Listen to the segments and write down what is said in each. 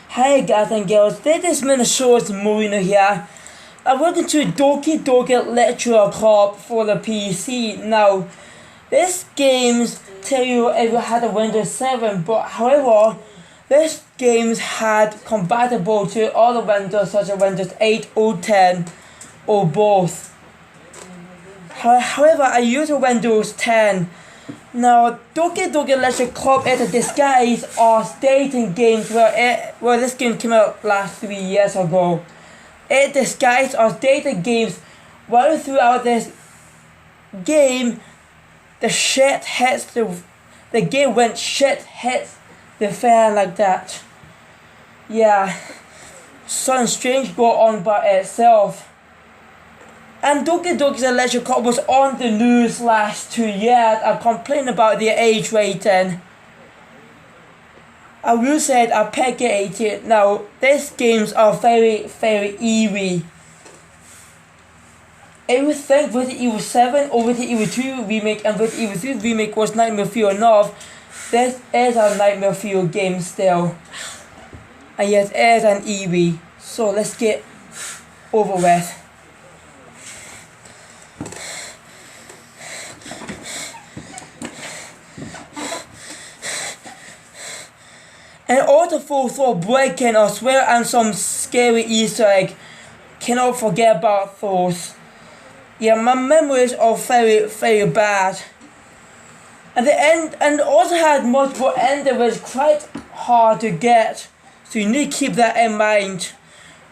Hi guys and girls, this is MISHORT Marina here. I'm working to Doki Lecture Club for the PC. Now, this games tell you if you had a Windows 7, but however, this games had compatible to other Windows such as Windows 8 or 10 or both. However, I use a Windows 10. Now, Doki Lecture Club is a disguise of dating games where this game came out last 3 years ago. It disguised as dating games while throughout this game the game went shit hits the fan like that. Yeah, something strange go on by itself. And Doki Lecture Club was on the news last 2 years and complained about the age rating. I will say I pick it 18. Now, these games are very, very eerie. I would think Resident Evil 7 or Resident Evil 2 remake and Resident Evil 3 remake was Nightmare Fuel enough. This is a Nightmare Fuel game still. And yes, it is an eerie. So let's get over with. In order for breaking or swear and some scary Easter egg, cannot forget about those. Yeah, my memories are very, very bad. And the end, and also had multiple endings, was quite hard to get. So you need to keep that in mind.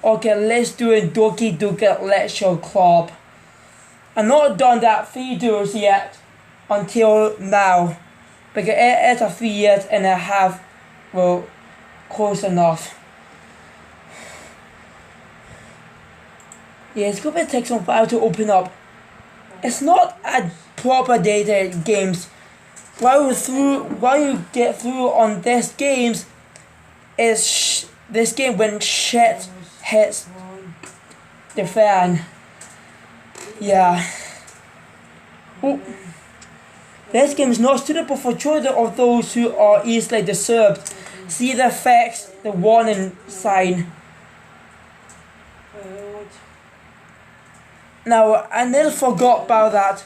Okay, let's do a Doki Lecture Club. I'm not done that videos yet until now, because it is a 3 years and a half. Well, close enough. Yeah, it's going to take some while to open up. It's not a proper data games. While you get through on this games, this game when shit hits the fan. Yeah. Ooh. This game is not suitable for children or those who are easily disturbed. See the effects, the warning sign. Now, I never forgot about that.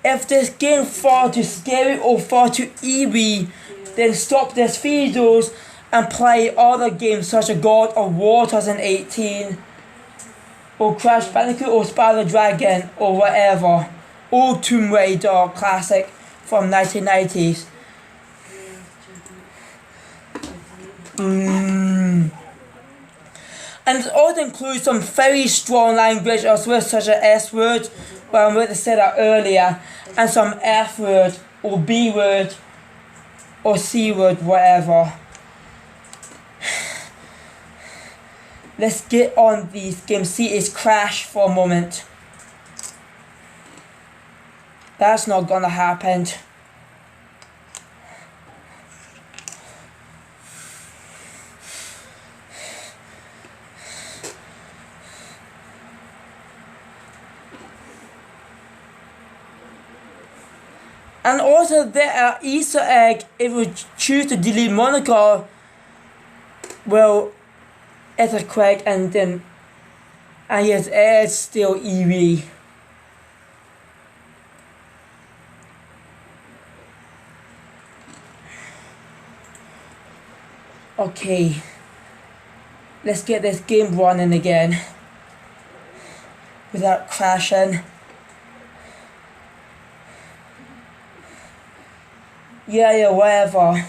If this game far too scary or far too eerie, then stop this videos and play other games such as God of War 2018, or Crash Bandicoot or Spider Dragon or whatever, or Tomb Raider classic from 1990s. And it also includes some very strong language as well, such as S-word, well, I'm going to say that earlier, and some F-word or B-word or C-word, whatever. Let's get on these games. See, it's Crash for a moment. That's not gonna happen. And also there are Easter egg if you choose to delete Monica. Well, it's a quick and then, and yes, it's still eerie. Okay, let's get this game running again without crashing. Yeah, whatever.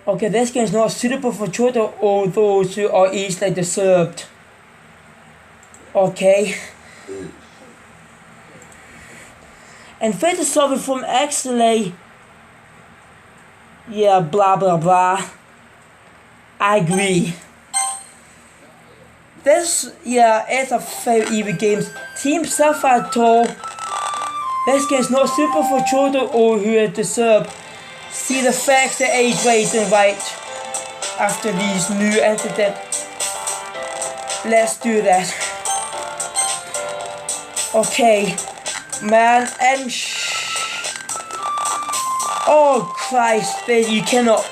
Okay, this game is not suitable for children or those who are easily disturbed. Okay. And further suffering from actually, yeah, blah blah blah. I agree. This, yeah, it's a very evil game. Team Self-Toll. This game is not suitable for children or who are disturbed. See the facts, the age rating right after these new incidents. Let's do that. Okay, man, and oh Christ, you cannot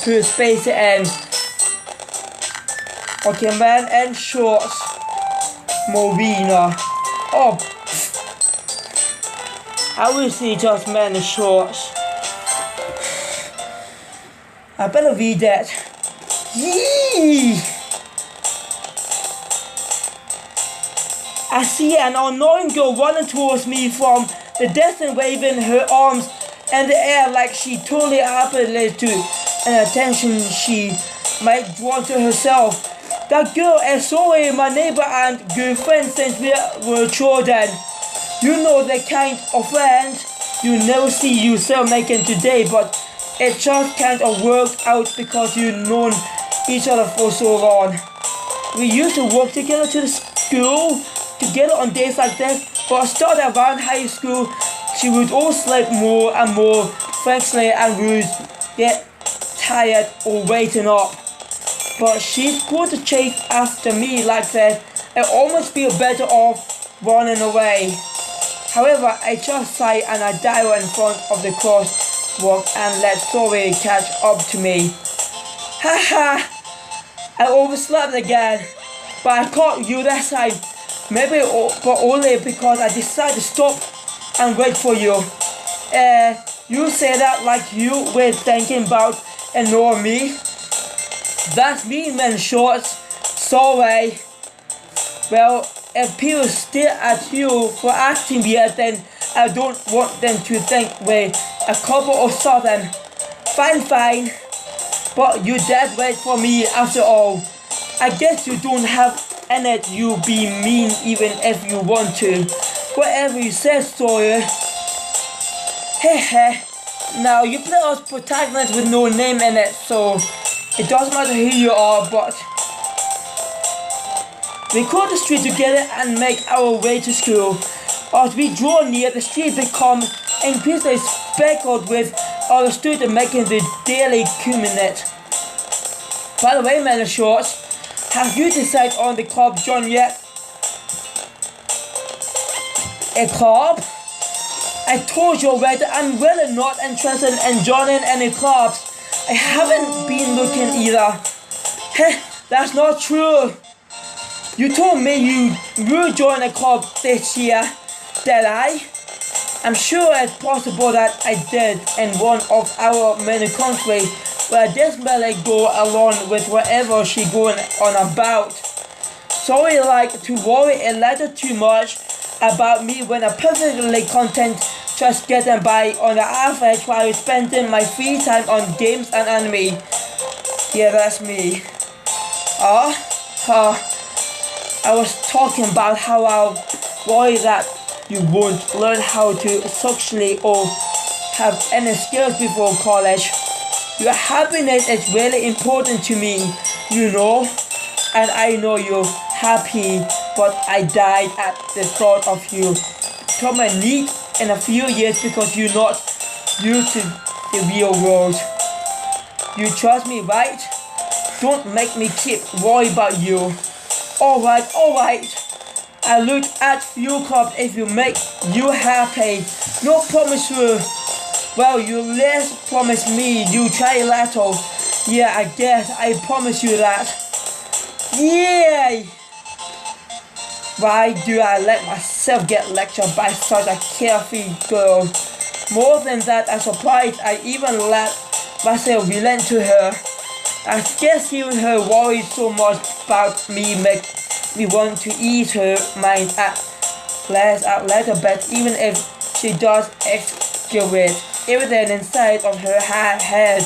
put space in. Okay, man, and shorts. Marina. Oh, I wish he just man in shorts. I better read that. Yee! I see an unknown girl running towards me from the distance, waving her arms in the air like she totally appreciates to an attention she might draw to herself. That girl is Zoe, my neighbor and good friend since we were children. You know the kind of friends you never see yourself making today, but it just kind of worked out because you've known each other for so long. We used to walk together to the school together on days like this, but starting around high school, she would all slip more and more, frankly, and would get tired or waiting up. But she's going to chase after me like that. I almost feel better off running away. However, I just sigh and I dive in front of the crosswalk and let Zoe catch up to me. Haha! I overslept again, but I caught you that time. Maybe, but only because I decided to stop and wait for you. You say that like you were thinking about ignoring me. That's me, man, shorts. Sorry. Well, if people stare at you for acting weird, then I don't want them to think we're a couple or something. Fine. But you did wait for me after all. I guess you don't have in it you be mean even if you want to. Whatever you say, Sawyer. Heh. Now you play us protagonists with no name in it, so it doesn't matter who you are, but we cross the street together and make our way to school. As we draw near, the street becomes increasingly speckled with other students making the daily commute. By the way, man in shorts, have you decided on the club join yet? A club? I told you already, I'm really not interested in joining any clubs. I haven't been looking either. Heh, that's not true. You told me you will join a club this year, did I? I'm sure it's possible that I did in one of our many countries where I just merely go along with whatever she going on about. Sorry like to worry a little too much about me when I'm perfectly content just getting by on the average while spending my free time on games and anime. Yeah, that's me. I was talking about how I worry that you won't learn how to socially or have any skills before college. Your happiness is really important to me, you know, and I know you're happy, but I died at the thought of you. Come and meet in a few years because you're not used to the real world. You trust me, right? Don't make me keep worrying about you. Alright. I look at you club if you make you happy. No promise you. Well, you let's promise me you try a little. Yeah, I guess I promise you that. Yay! Why do I let myself get lectured by such a carefree girl? More than that, I'm surprised I even let myself relent to her. I guess hearing her worry so much about me make me want to ease her mind at last a little bit, even if she does excavate everything inside of her head.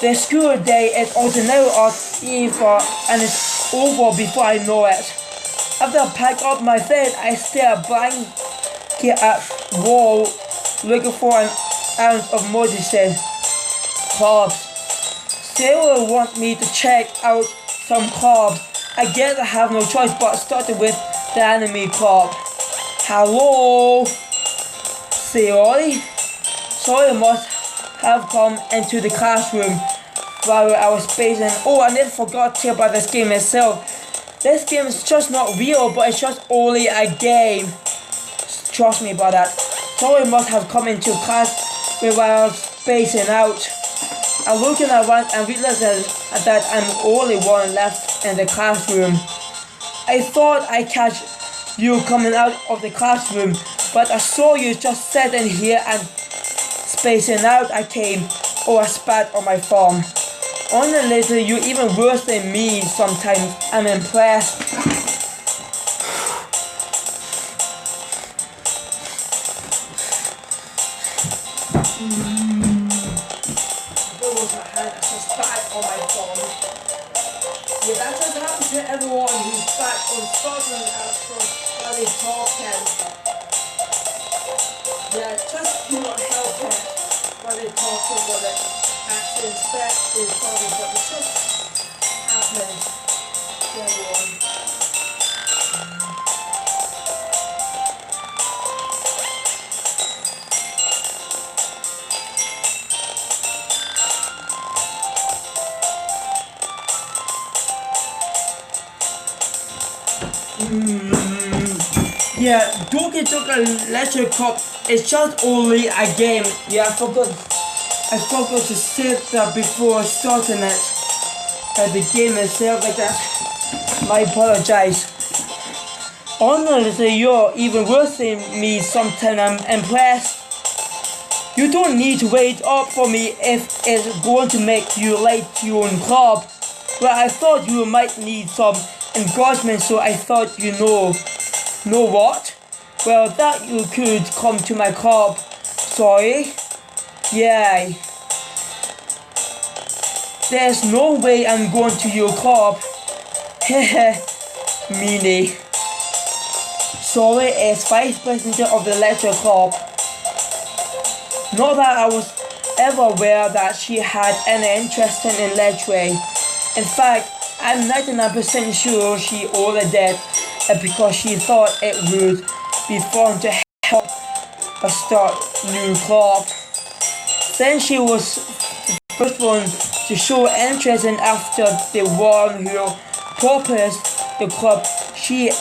The school day is ordinary over and it's over before I know it. After I pack up my things, I stare blankly at the wall looking for an ounce of motivation. Clubs. Sarah wants me to check out some clubs. I guess I have no choice but starting with the anime club. Hello? Sarah? Sorry, must have come into the classroom while I was spacing. Oh, I never forgot to tell about this game itself. This game is just not real, but it's just only a game. trust me about that. Sorry must have come into class without spacing out. I'm looking around and realized that I'm only one left in the classroom. I thought I catch you coming out of the classroom, but I saw you just sitting here and spacing out. I came, or I spat on my thumb. Only later, you're even worse than me sometimes. I'm impressed. There was a hand that just spat on my thumb. Yeah, that doesn't happen to everyone who's spat on someone else while they talking. Yeah, just do not help it while they talking about it. Acting spat is sorry, but it just happens to everyone. Yeah, Doki took a lecture cup. It's just only a game. Yeah, I forgot to say that before starting it. The game itself like that. I apologize. Honestly, you're even worse than me sometimes. I'm impressed. You don't need to wait up for me if it's going to make you late to your own club. Well, I thought you might need some encouragement, so I thought know what? Well, that you could come to my club. Sorry? Yeah. There's no way I'm going to your club. Hehe. Meanie. Sorry is vice president of the lecture club. Not that I was ever aware that she had any interest in lecturing. In fact, I'm 99% sure she already did because she thought it would be fun to help her start new club. Then she was the first one to show interest, and after the one who proposed the club, she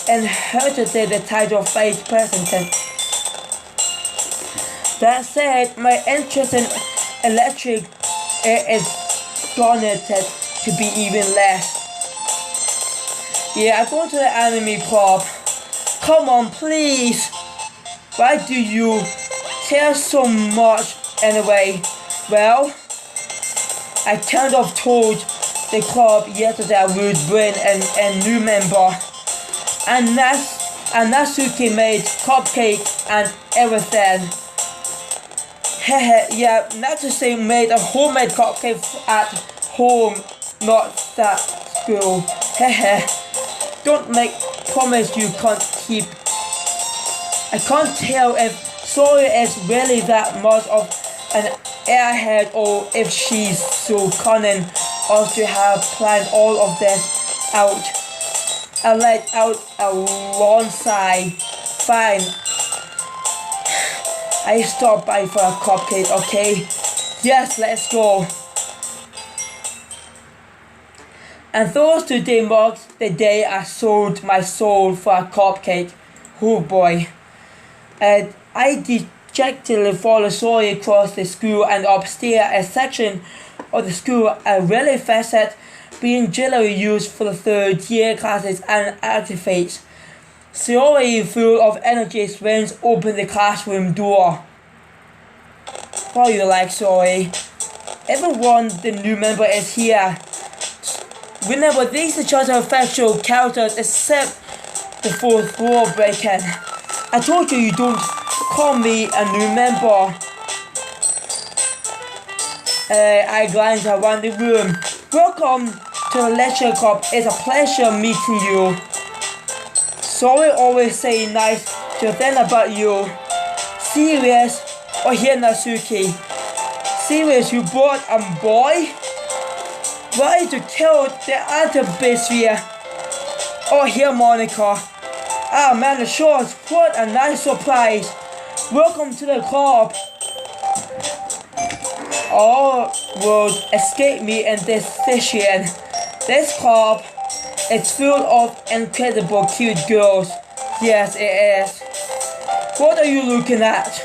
inherited the title of vice president. That said, my interest in electric is garnered to be even less. Yeah, I go to the anime club. Come on, please. Why do you care so much anyway? Well, I kind of told the club yesterday I would bring a new member. And Natsuki made cupcake and everything. Hehe, yeah, Natsuki made a homemade cupcake at home, not that school. Hehe. Don't make promise you can't keep. I can't tell if Sawyer is really that much of an airhead or if she's so cunning or to have planned all of this out. I let out a long sigh. Fine. I stopped by for a cupcake, okay? Yes, let's go. And thus today marks the day I sold my soul for a cupcake. Oh boy. And I dejectedly followed Sawyer across the school and upstairs a section of the school, a really facet being generally used for the third year classes and activities. Sawyer, full of energy, swings open the classroom door. What do you like, Sawyer? Everyone, the new member is here. Remember, these are just factual characters except the fourth floor break-in. I told you don't call me a new member. I glanced around the room. Welcome to the lecture club. It's a pleasure meeting you. Sorry, always say nice to them about you. Serious? Oh, here, Natsuki. Serious, you brought a boy? Ready to kill the antisphere. Oh, here, Monica. Ah, man, the shorts. What a nice surprise. Welcome to the club. All will escape me in this session. This club is full of incredible cute girls. Yes, it is. What are you looking at?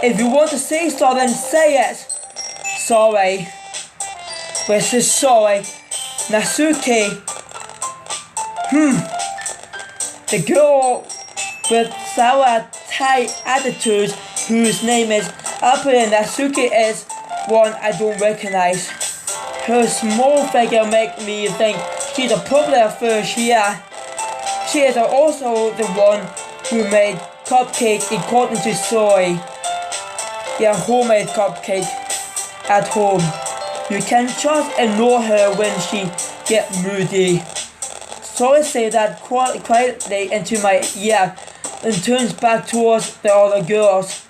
If you want to say something, say it. Sorry. Which is sorry. Natsuki. The girl with sour tight attitude whose name is apparently Natsuki is one I don't recognize. Her small figure makes me think she's a popular first year. She is also the one who made cupcake according to Soy. Yeah, homemade cupcake at home. You can just ignore her when she gets moody. Soy says that quietly into my ear and turns back towards the other girls.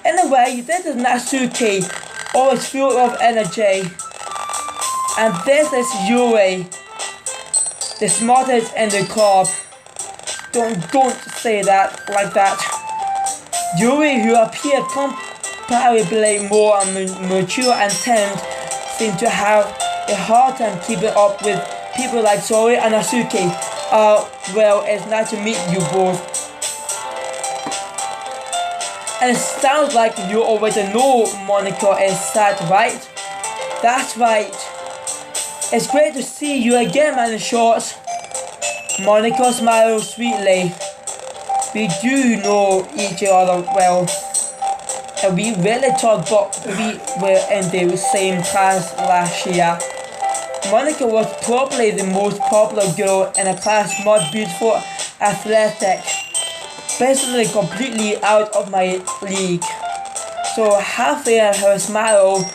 Anyway, this is Natsuki, always full of energy. And this is Yuri, the smartest in the club. Don't say that like that. Yuri, who appeared comparably more mature and tamed, seemed to have a hard time keeping up with people like Sori and Natsuki. Well, it's nice to meet you both. And it sounds like you already know Monica is sad, right? That's right. It's great to see you again, man in shorts. Monica smiled sweetly. We do know each other well. And we really talked, but we were in the same class last year. Monica was probably the most popular girl in a class, more beautiful, athletic. Basically completely out of my league. So halfway her smile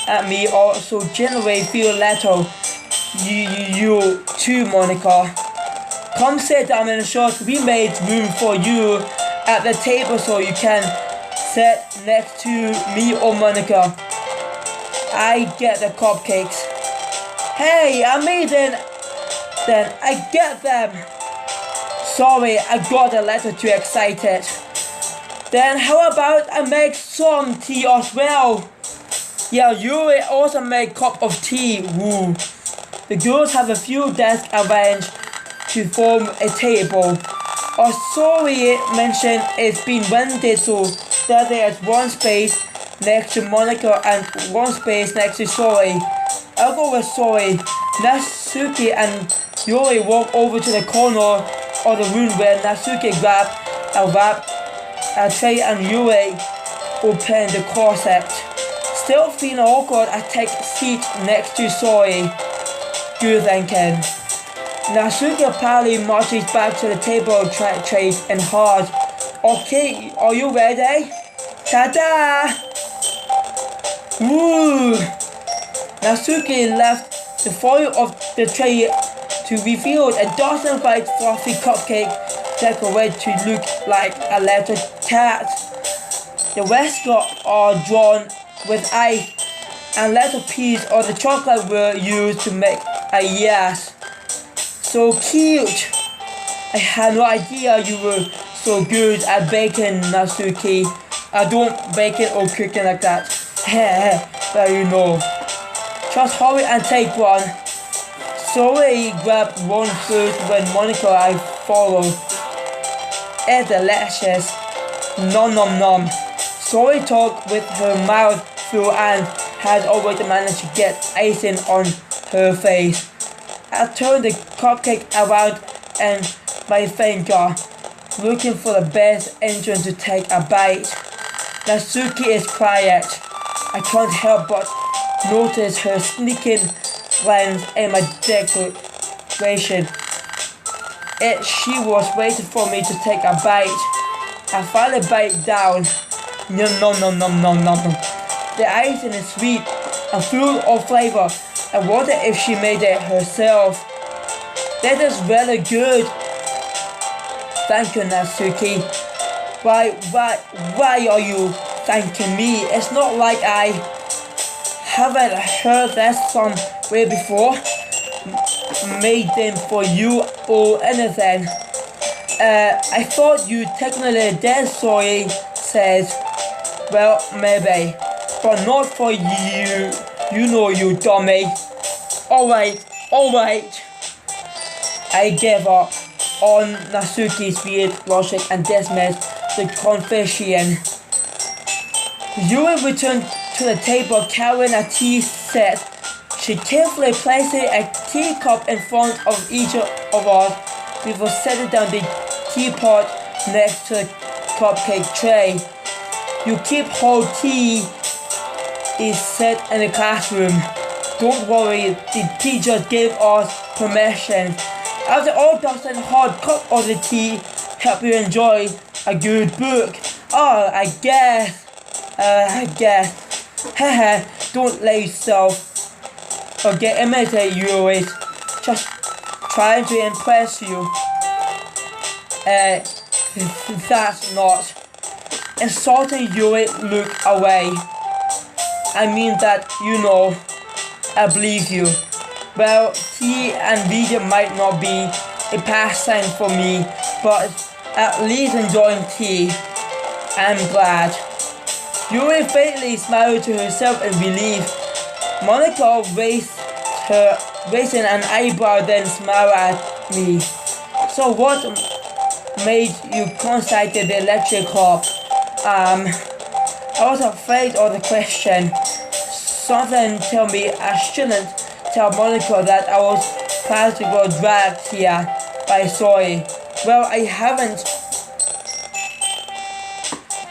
at me also generally feel little. You too, Monica. Come sit down in the short. We made room for you at the table so you can sit next to me or Monica. I get the cupcakes. Hey, I made it. Then I get them. Sorry, I got a little too excited. Then how about I make some tea as well? Yeah, you also make cup of tea. Woo. The girls have a few desks arranged to form a table. Sorry mentioned it's been rented so that there is one space next to Monica and one space next to Sori. I'll go with Sori. Natsuki and Yuri walk over to the corner of the room where Natsuki grabbed a tray and Yuri opened the closet. Still feeling awkward, I take a seat next to Sori. Good thinking. Natsuki apparently marches back to the table tray and hard. Okay, are you ready? Ta-da! Woo! Natsuki left the foil of the tray to reveal a dozen white fluffy cupcake decorated to look like a little cat. The rest are drawn with ice and little pieces of the chocolate were used to make a yes. So cute! I had no idea you were so good at baking, Natsuki. I don't bake it or cooking like that. But you know. Just hurry and take one. Sorry, grabbed one first when Monica I followed. It's delicious. Nom nom nom. Sorry talked with her mouth full and had already managed to get icing on her face. I turned the cupcake around and my finger, looking for the best entrance to take a bite. Natsuki is quiet. I can't help but notice her sneaking glance in my decoration. She was waiting for me to take a bite. I finally bite down. Nom nom nom nom nom. The icing is sweet and full of flavor. I wonder if she made it herself. That is really good. Thank you, Natsuki. Why are you thanking me? It's not like I haven't heard that somewhere before. Made them for you or anything. I thought you technically did, Soy says. Well, maybe. But not for you. You know, you dummy. Alright. I gave up on Natsuki's weird logic and dismissed the confession. Yuri returned to the table carrying a tea set. She carefully placed a teacup in front of each of us before setting down the teapot next to the cupcake tray. You keep whole tea is set in the classroom. Don't worry, the teacher gave us permission. After all done, hard cup of the tea help you enjoy a good book. Oh, I guess. Haha, don't let yourself or get imitated, Yuri. Just trying to impress you. That's not. Insulting Yuri, look away. I mean that, you know, I believe you. Well, tea and reading might not be a pastime for me, but at least enjoying tea. I'm glad. Yuri faintly smiled to herself in relief. Monica raising an eyebrow, then smiled at me. So what made you contact the lecture club? I was afraid of the question. Something told me I shouldn't tell Monica that I was planning to go dragged here by Soy. Well, I haven't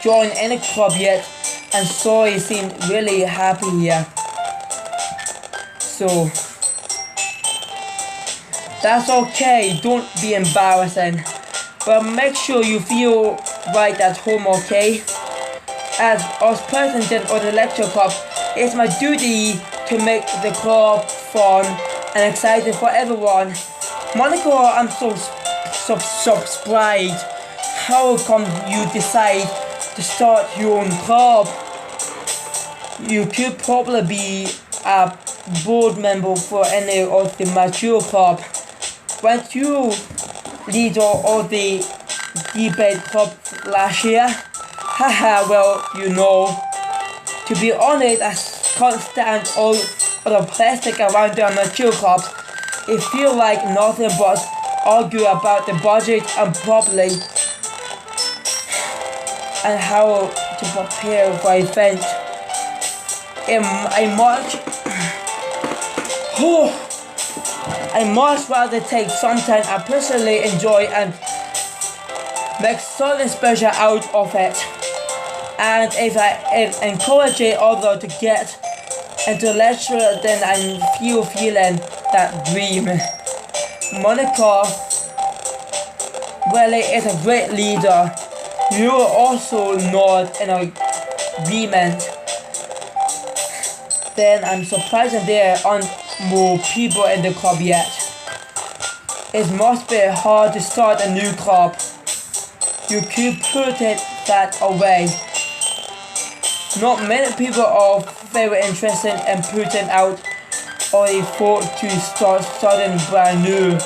joined any club yet, and Soy seemed really happy here. So that's okay, don't be embarrassing. But make sure you feel right at home, okay? As president of the lecture club, it's my duty to make the club fun and exciting for everyone. Monica, I'm so surprised. How come you decide to start your own club? You could probably be a board member for any of the mature club. Weren't you leader of the debate club last year? Haha, well, you know. To be honest, I can't stand all of the plastic around the mature clubs. It feels like nothing but argue about the budget and properly and how to prepare for an event. I much rather take some time I personally enjoy and make something special out of it. And if I encourage others to get into lecture, then I feeling that dream. Monica really is a great leader. You also nod in agreement. Then I'm surprised that there aren't more people in the club yet. It must be hard to start a new club. You could put it that away. Not many people are very interested in putting out or effort to starting brand new.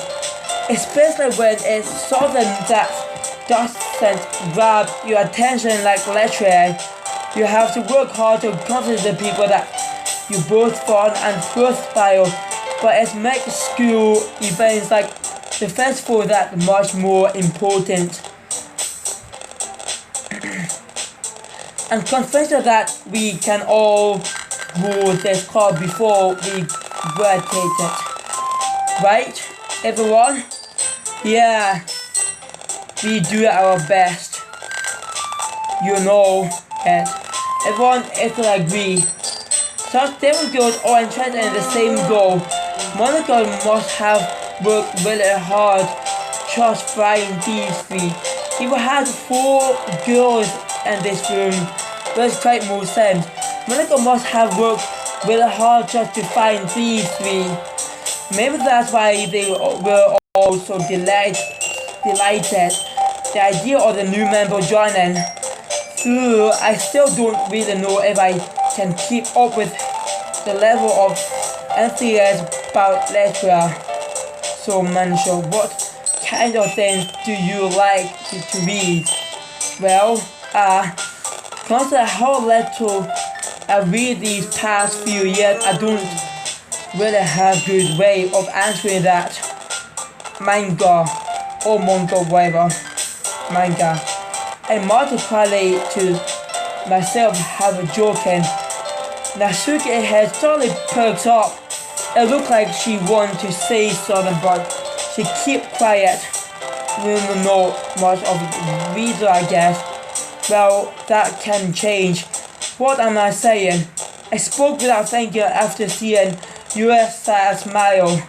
Especially when it's something that doesn't grab your attention like lecturing. You have to work hard to convince the people that you both fun and worthwhile, but it makes school events like the festival that much more important. And consider that we can all do this club before we graduated. Right, everyone? Yeah, we do our best. You know it. Everyone is to agree. Such different girls are interested in the same goal. Monica must have worked really hard just finding these three. If we had 4 girls in this room, let's make more sense. Monica must have worked really hard just to find these three. Maybe that's why they were all so delighted. The idea of the new member joining. Though I still don't really know if I can keep up with the level of enthusiasm about lecture. So Mansha, what kind of things do you like to read? Well, consider how little I read these past few years. I don't really have a good way of answering that. Manga or manga, whatever. Manga. I multiply to myself have a joking. Natsuki head suddenly perks up. It looked like she wanted to say something, but she kept quiet. We don't know much of the reason, I guess. Well, that can change. What am I saying? I spoke without thinking after seeing your sad smile.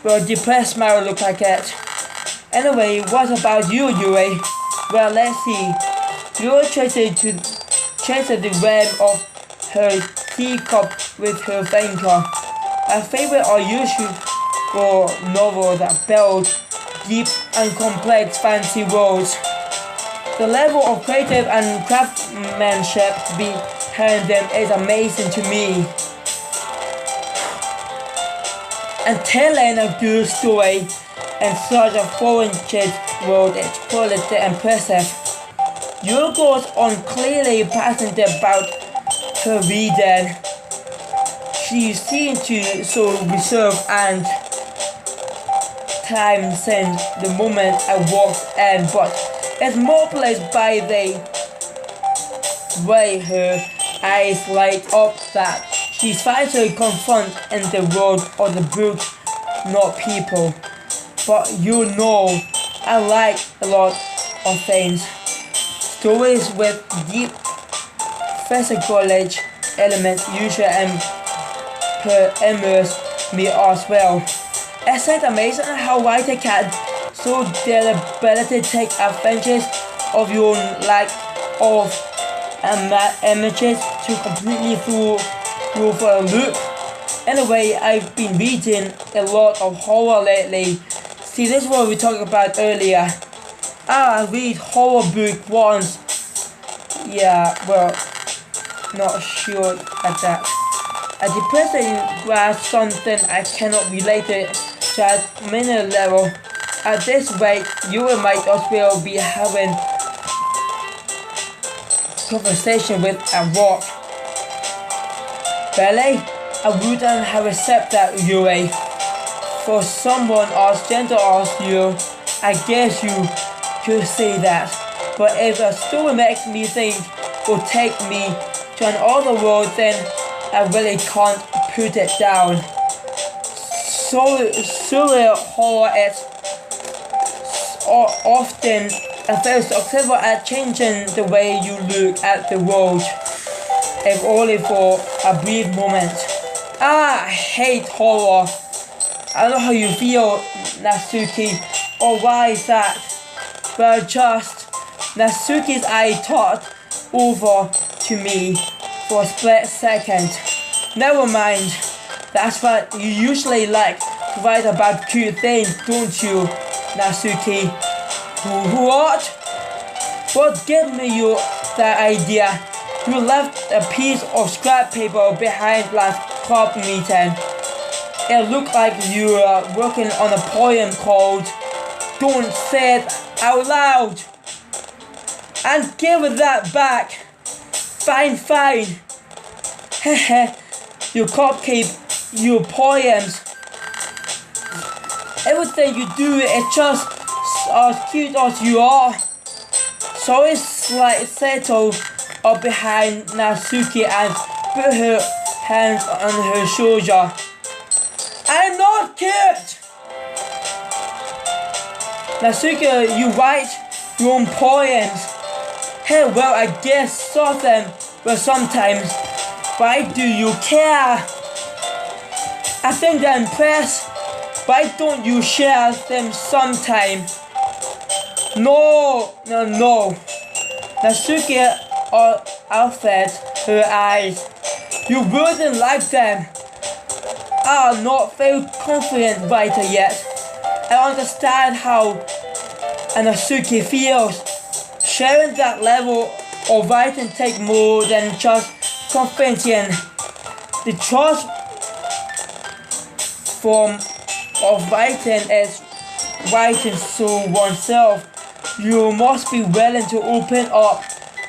Well, depressed smile looked like it. Anyway, what about you, Yui? Well, let's see. Yui chased the rim of her teacup with her finger. A favorite or usual novel that builds deep and complex fantasy worlds. The level of creative and craftsmanship behind them is amazing to me. And telling a good story in such a foreign world is quite impressive. Your goes on clearly passionate about her reading. She seemed to so reserved and time since the moment I walked in, but it's more pleased by the way her eyes light up that she's trying to confront in the world of the books, not people. But you know, I like a lot of things. Stories with deep physical elements usually immerse me as well. Isn't it amazing how writer can so their ability to take advantage of your lack of images to completely throw you for a loop? Anyway, I've been reading a lot of horror lately. See, this is what we talked about earlier. I read horror book once. Yeah, well, not sure at that. A depressing grasp something I cannot relate to at minute level. At this rate, you might as well be having conversation with a rock. Really? I wouldn't have accepted that, Yui. For someone as gentle as you, I guess you could say that. But if a story makes me think or take me to another world, then I really can't put it down. Surreal horror is often a very successful at changing the way you look at the world, if only for a brief moment. I hate horror. I don't know how you feel, Natsuki, or why is that? But just Natsuki's eye thought over to me for a split second. Never mind. That's what you usually like to write about cute things, don't you, Natsuki? What? What gave me you that idea? You left a piece of scrap paper behind last club meeting. It looked like you were working on a poem called Don't Say It Out Loud. And give that back. Fine. Hehe. Your cupcake, your poems. Everything you do is just as cute as you are. So it's like settle up behind Natsuki and put her hands on her shoulder. I'm not cute! Natsuki, you write your own poems. Hey, well, I guess some of them, but sometimes. Why do you care? I think they're impressed. Why don't you share them sometime? No. Natsuki outfit her eyes. You wouldn't like them. I'm not very confident writer yet. I understand how Natsuki feels. Sharing that level of writing takes more than just confidence. The trust form of writing is writing to oneself. You must be willing to open up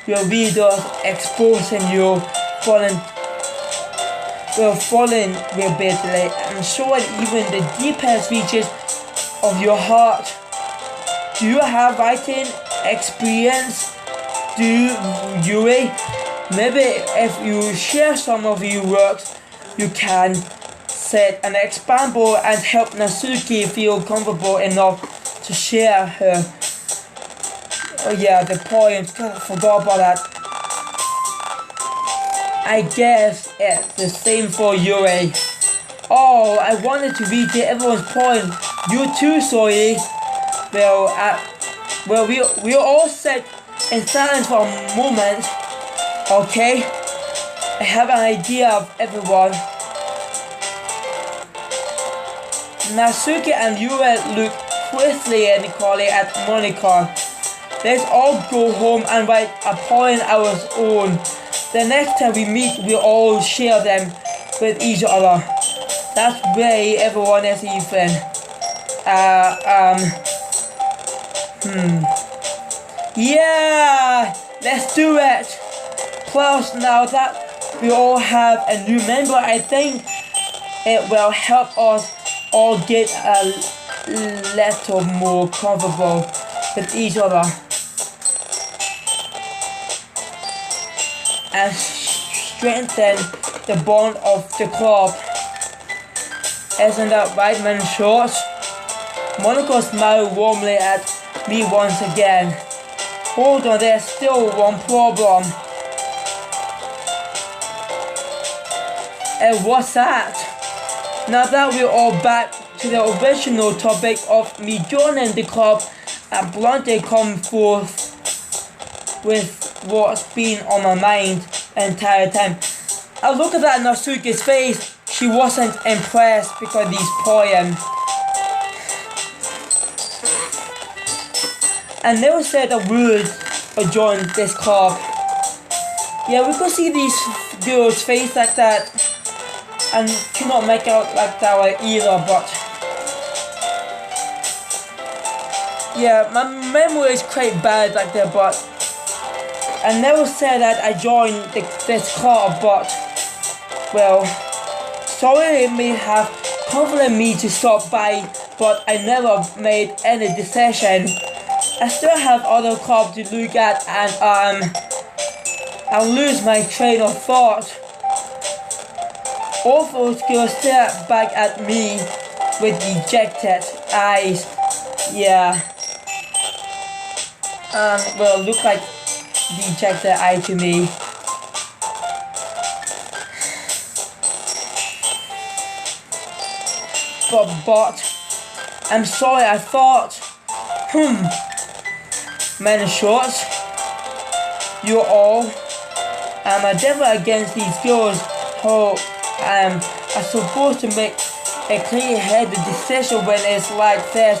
your readers, exposing your falling repeatedly and showing even the deepest reaches of your heart. Do you have writing experience do, Yuri. Maybe if you share some of your works, you can set an example and help Natsuki feel comfortable enough to share her. Oh yeah, the poems. God, I forgot about that. I guess it's the same for Yuri. Oh, I wanted to read everyone's poem. You too, sorry. Well, we all sat in silence for a moment. Okay, I have an idea of everyone. Natsuki and Yuri look quizzically and quickly at Monica. Let's all go home and write a poem our own. The next time we meet, we'll all share them with each other. That's way everyone is even. Yeah, let's do it. Plus, now that we all have a new member, I think it will help us all get a little more comfortable with each other and strengthen the bond of the club. Isn't that right, MISHORT? Monica smiled warmly at me once again. Hold on, there's still one problem. And what's that? Now that we're all back to the original topic of me joining the club, I bluntly come forth with what's been on my mind the entire time. I look at that Natsuki's face. She wasn't impressed because these poems. I never said a word or joined this club. Yeah, we could see these girls' face like that and cannot make out like that either, but yeah, my memory is quite bad like that, but I never said that I joined this club, but well, sorry it may have prompted me to stop by, but I never made any decision. I still have other clubs to look at and I'll lose my train of thought. All those girls stare back at me with dejected eyes. Yeah. Well, look like dejected eye to me. But I'm sorry, I thought, MISHORT, you're all, I'm never against these girls who are supposed to make a clear-headed decision when it's like this.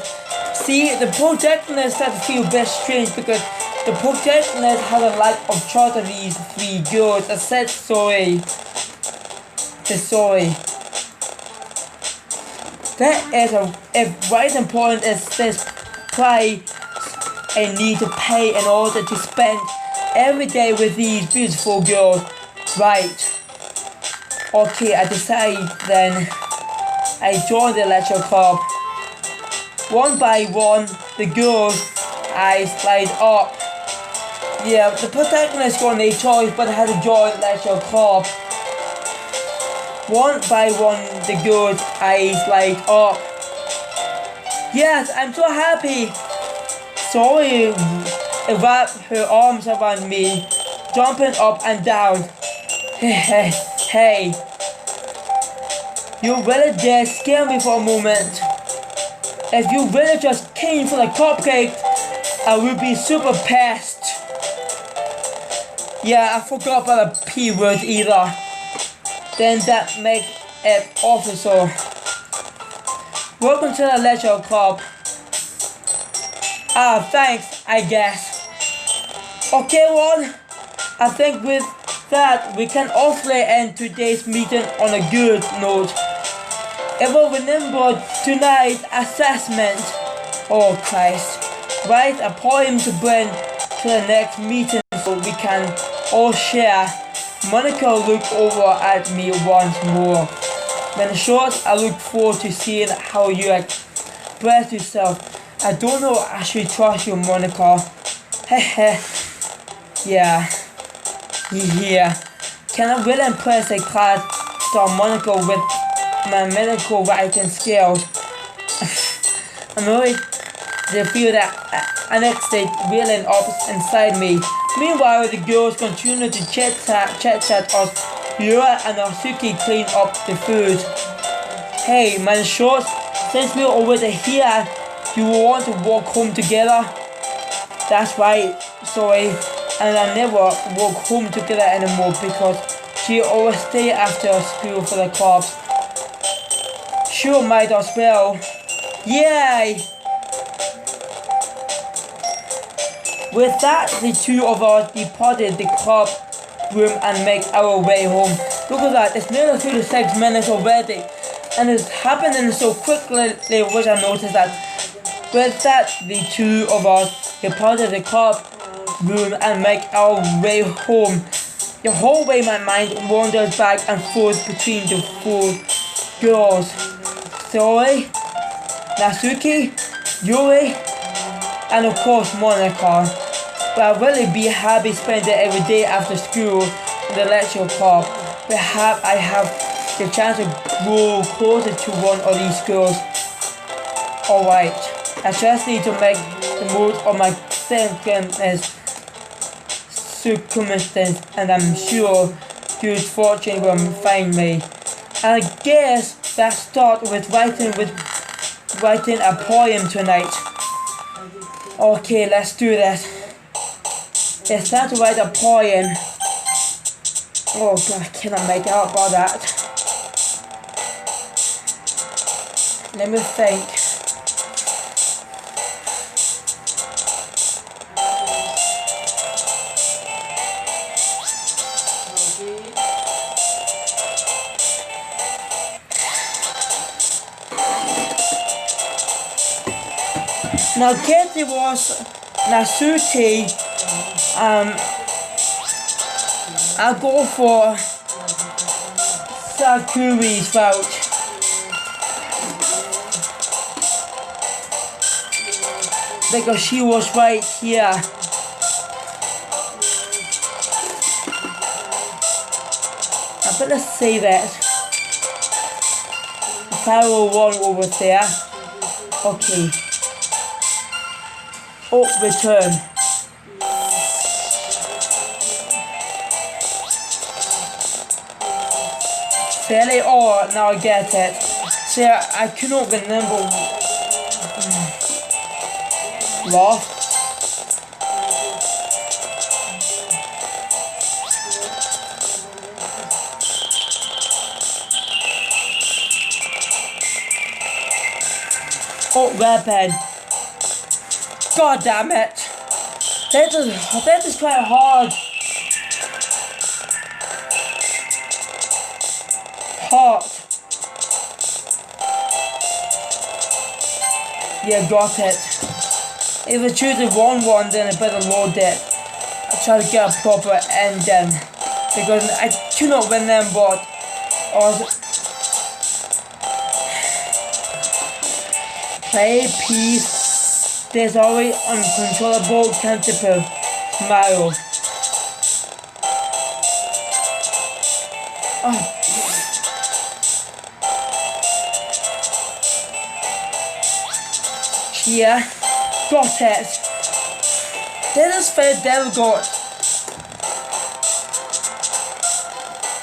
See, the protagonist started to feel a bit strange because the protagonist had a lack of trust of these three girls. I said sorry. Sorry. That is a right important is this price I need to pay in order to spend every day with these beautiful girls. Right. Okay, I decided then. I joined the lecture club. One by one, the girls' eyes light up. Yeah, the protagonist got no choice but had to join the lecture club. One by one, the girls' eyes light up. Yes, I'm so happy. Sorry, wrapped her arms around me, jumping up and down. Hey, you really did scare me for a moment. If you really just came for the cupcake, I would be super pissed. Yeah, I forgot about the P word either. Then that makes it official. Welcome to the lecture club. Thanks, I guess. Okay, well, I think with that we can officially end today's meeting on a good note. If we remember tonight's assessment, oh Christ, write a poem to bring to the next meeting so we can all share. Monica looked over at me once more. MISHORT, I look forward to seeing how you express yourself. I don't know I should trust you, Monica. Hehe. Yeah. Yeah. Can I really impress a class harmonica with my medical writing skills? I'm really to feel that anesthetic wheeling up inside me. Meanwhile, the girls continue to chat as Yura and Asuki clean up the food. Hey, man, shorts, since we're already here, do you want to walk home together? That's right, sorry, and I never walk home together anymore because she always stay after school for the clubs. Sure, might as well. Yay! With that, the two of us departed the club room and make our way home. Look at that, it's nearly 36 minutes already, and it's happening so quickly, which I noticed that. With that, the two of us departed the club room and make our way home. The whole way my mind wanders back and forth between the four girls. Zoe, Natsuki, Yuri, and of course Monica. But I'd really be happy spending every day after school in the lecture club. Perhaps I have the chance to grow closer to one of these girls. Alright, I just need to make the most of my circumstance, and I'm sure good fortune will find me. And I guess that starts with writing a poem tonight. Okay, let's do that. It's time to write a poem. Oh god, I cannot make out about that. Let me think. Now Katie was Natsuki. I'll go for Sakuri's route. Because she was right here. I better say that. Pharaoh one over there. Okay. Oh, return. Fairly, oh, now I get it. See, I cannot remember. Lost. Oh, weapon. God damn it. That is quite hard. Hot. Yeah, got it. If I choose the wrong one, then I better load it. I try to get a proper ending. Because I cannot remember play peace. There's always uncontrollable cantiple. Smile. Oh. Yeah, got it. That is very difficult.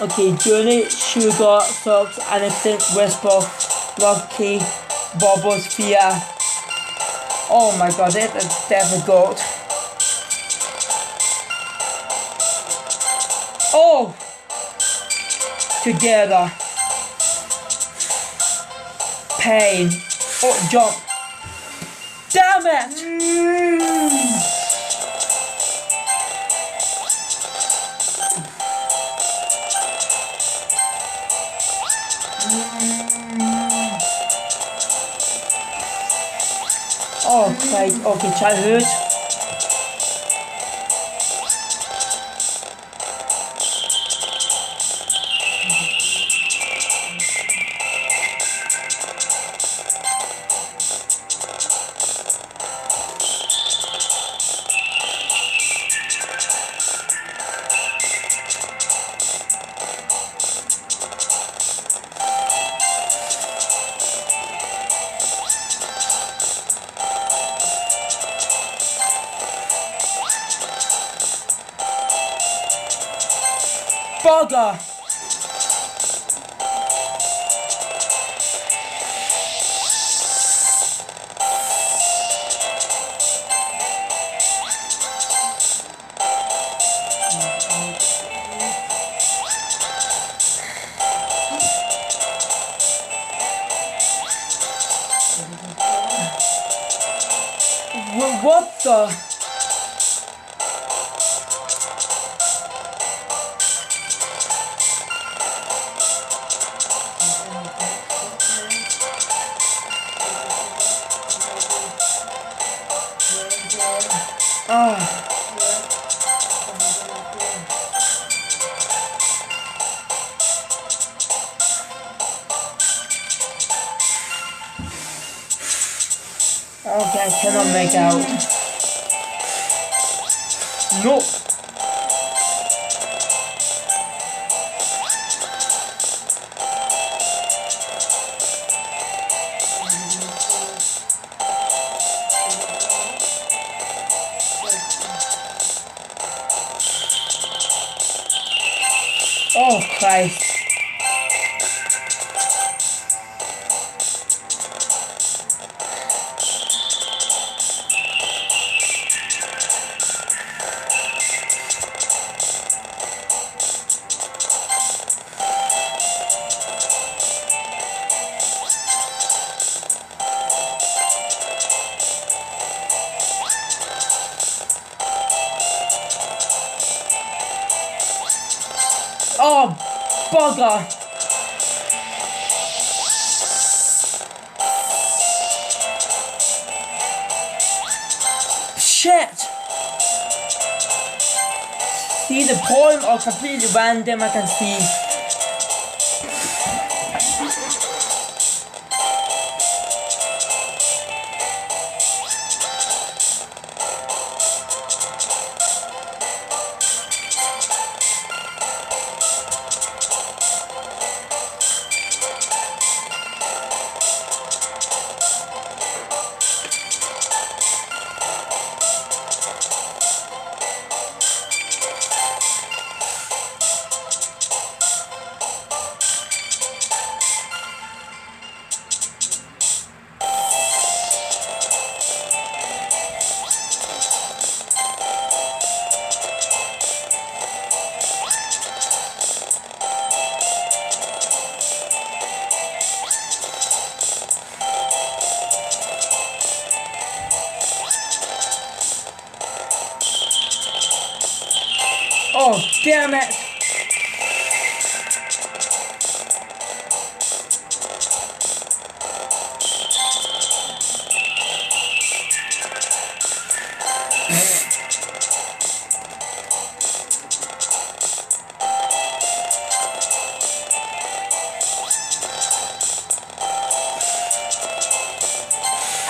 Okay, Journey, Sugar, Socks, Innocent, Whisper, Lucky, Bubbles, Fear. Oh my god, that is difficult. Oh! Together. Pain. Oh, jump. Damn it! Oh, Christ. Okay, childhood. Bugger! What the? Oh. Okay, I cannot make out. No. Oh Christ. Oh, bugger! Shit! See, the poem are completely random, I can see. Oh, damn it!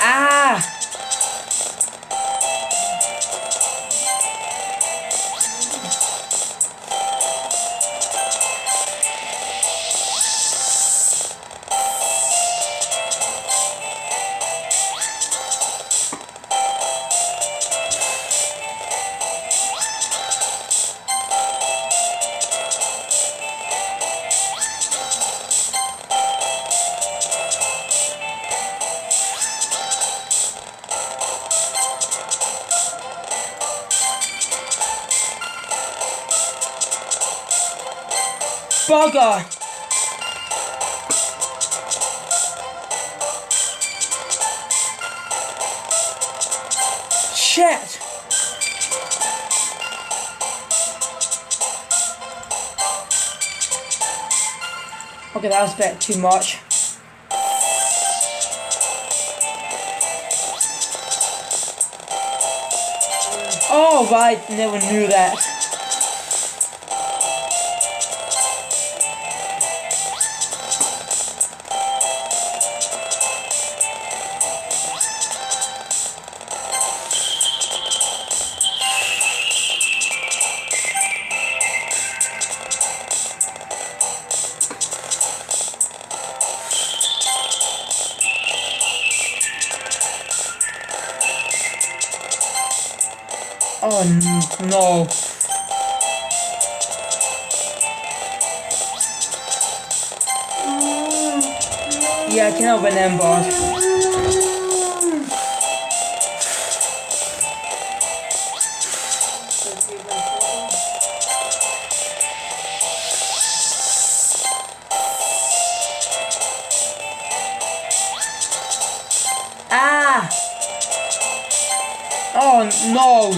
Ah! Bugger! Shit! Okay, that was a bit too much. Oh right, never knew that. Oh no. Yeah, I cannot remember. Ah! Oh no!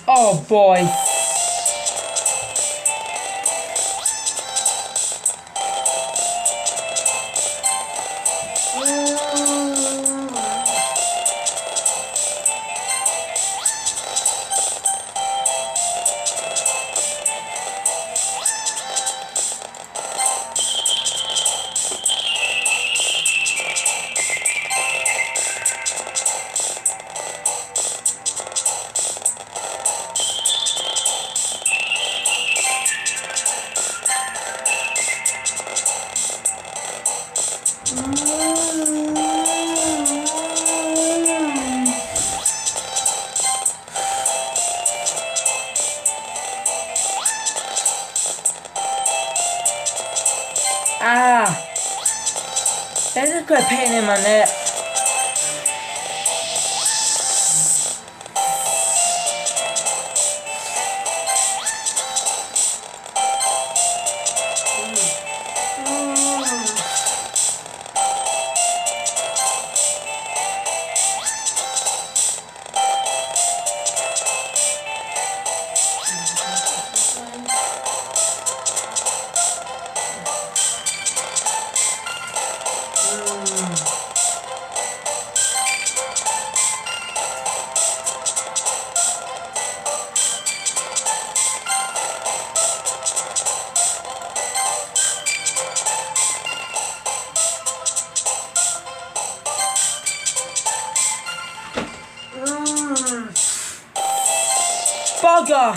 Oh boy. Ah! That's a good pain in my neck. Bugger!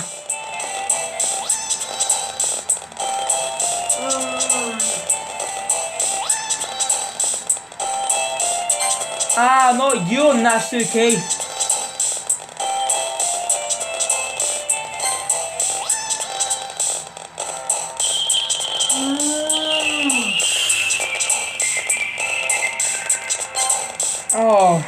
Ah, not you, Natsuki. Oh.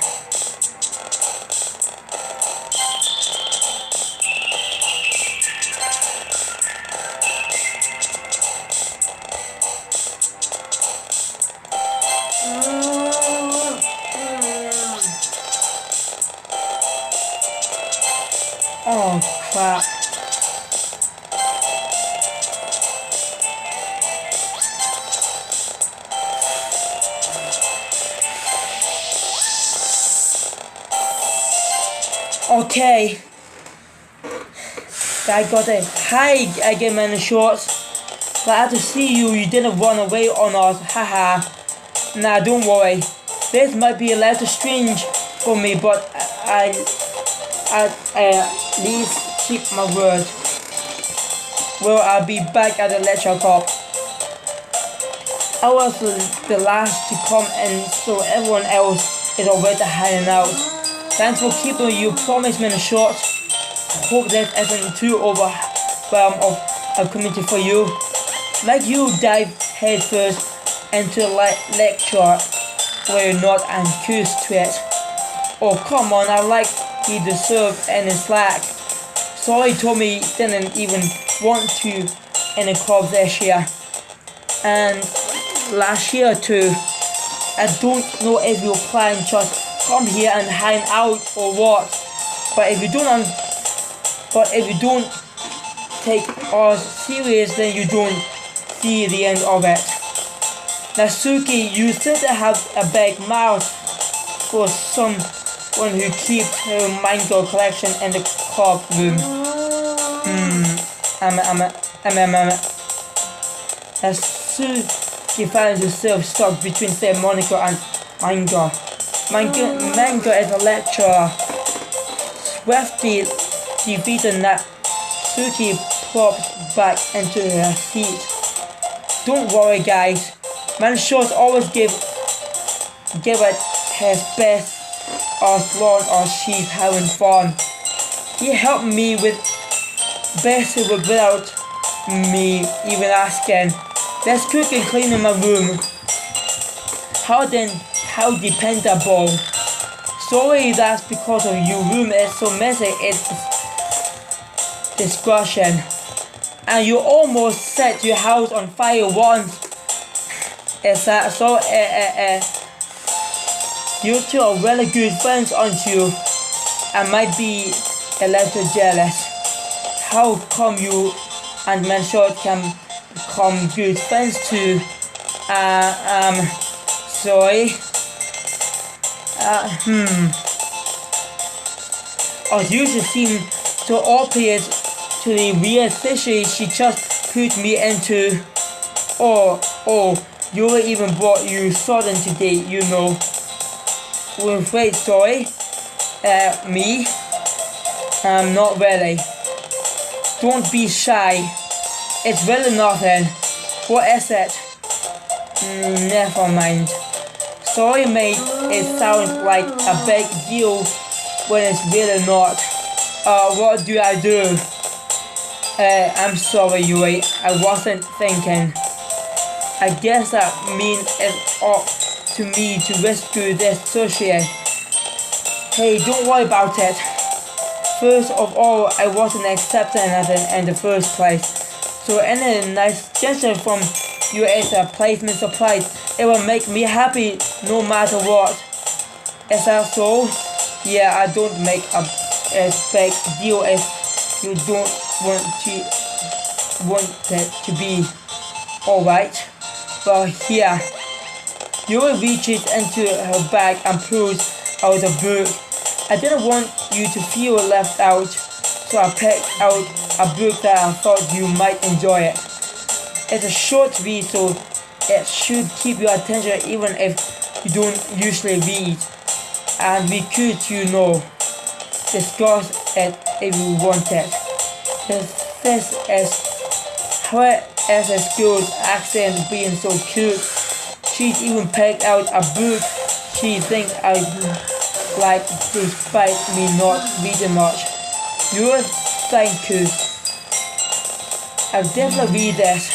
Oh crap. Okay. I got it. Hi again, man, shorts. Glad to see you. You didn't run away on us. Haha. Nah, don't worry. This might be a little strange for me, but I at least keep my word. Well, I'll be back at the lecture club. I was the last to come, and so everyone else is already hanging out. Thanks for keeping your promise, man, short. Hope this isn't too overwhelming of a committee for you. Like you dive headfirst into the lecture where you're not used to it. Oh come on, I like he deserved any slack. Sorry Tommy didn't even want to in the club this year. And last year too. I don't know if you're planning just come here and hang out or what. But if you don't take us serious, then you don't see the end of it. Natsuki, you seem to have a big mouth for someone who keeps her manga collection in the club room. As soon he finds himself stuck between say Monica and Manga. Manga is a lecturer. Swiftly defeated Natsuki plops back into her seat. Don't worry guys, MISHORT always give it his best as long as she's having fun. He helped me with basically without me even asking. Let's cook and clean in my room. How dependable. Sorry, that's because of your room is so messy, it's discussion. And you almost set your house on fire once. Is that so? You two are really good friends, aren't you? I might be a little jealous. How come you and MISHORT can become good friends too? Sorry. As usually seem so obvious to the weird fishy she just put me into. Oh, you even brought you Southern today, you know. Wait, sorry. Me? Not really. Don't be shy. It's really nothing. What is it? Never mind. Sorry mate, it sounds like a big deal when it's really not. What do I do? I'm sorry Yui, I wasn't thinking. I guess that means it's up to me to rescue this sushi. Hey, don't worry about it. First of all, I wasn't accepting it in the first place. So any nice gesture from you is a placement surprise. It will make me happy no matter what. Is that so? Yeah, I don't make a big deal if you don't want it to be. Alright. Well, here. Yuri reaches into her bag and pulls out a book. I didn't want you to feel left out, so I picked out a book that I thought you might enjoy it. It's a short read, so it should keep your attention even if you don't usually read. And we could, discuss it if you wanted. This is how as a school's accent being so cute. She's even picked out a book she thinks I like despite me not reading much. Thank you. I'll definitely read this.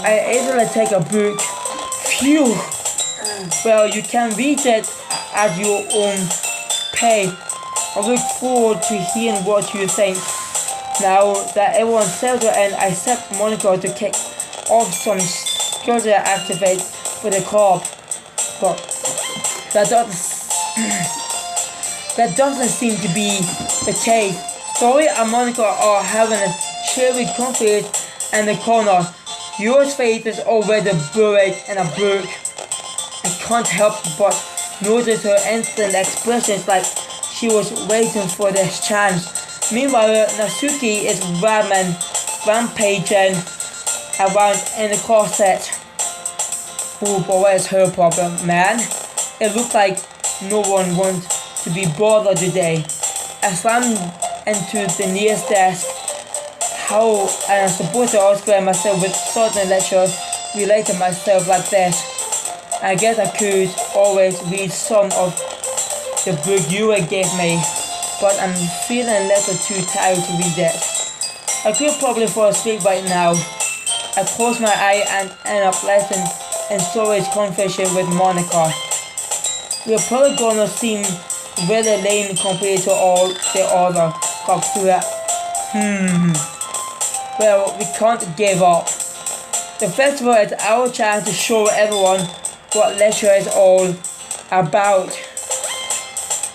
I easily take a book. Phew! Well, you can read it at your own pace. I look forward to hearing what you think. Now that everyone's settled and I set Monica to kick off some schedule activate for the club. But that doesn't seem to be the case. Sorry and Monica are having a cheery conflict in the corner. Yours face is already buried in a book. I can't help but notice her instant expressions like she was waiting for this chance. Meanwhile, Natsuki is rampaging around in the closet. Oh boy, what is her problem, man? It looks like no one wants to be bothered today. I slammed into the nearest desk. How am I supposed to explain myself with certain lectures relate to myself like this? I guess I could always read some of the book you gave me, but I'm feeling a little too tired to read it. I could probably fall asleep right now. I close my eye and end up listening in storage conversation with Monica. We're probably gonna seem really lame compared to all the other cops here. Well, we can't give up. The festival is our chance to show everyone what lecture is all about.